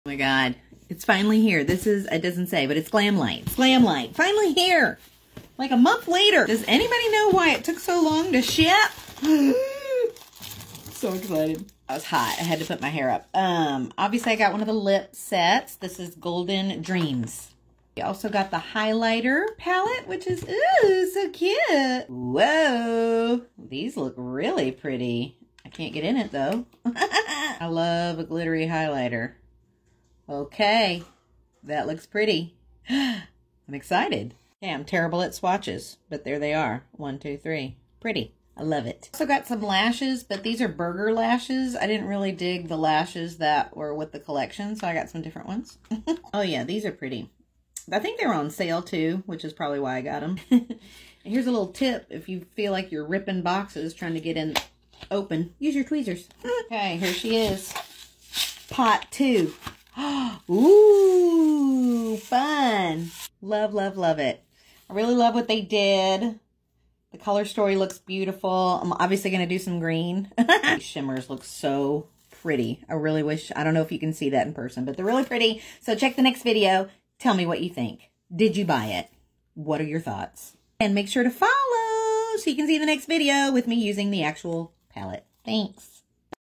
Oh my God, it's finally here. This is, it doesn't say, but it's Glamlite. It's Glamlite, finally here. Like a month later. Does anybody know why it took so long to ship? So excited. I was hot. I had to put my hair up. Obviously I got one of the lip sets. This is Golden Dreams. I also got the highlighter palette, which is, ooh, so cute. Whoa. These look really pretty. I can't get in it though. I love a glittery highlighter. Okay. That looks pretty. I'm excited. Yeah, I'm terrible at swatches, but there they are. 1, 2, 3. Pretty. I love it. Also got some lashes, but these are burger lashes. I didn't really dig the lashes that were with the collection, so I got some different ones. Oh yeah, these are pretty. I think they were on sale too, which is probably why I got them. And here's a little tip. If you feel like you're ripping boxes trying to get in open, use your tweezers. Okay, here she is. Pot 2. Ooh, fun. Love, love, love it. I really love what they did. The color story looks beautiful. I'm obviously going to do some green. These shimmers look so pretty. I really wish, I don't know if you can see that in person, but they're really pretty. So check the next video. Tell me what you think. Did you buy it? What are your thoughts? And make sure to follow so you can see the next video with me using the actual palette. Thanks.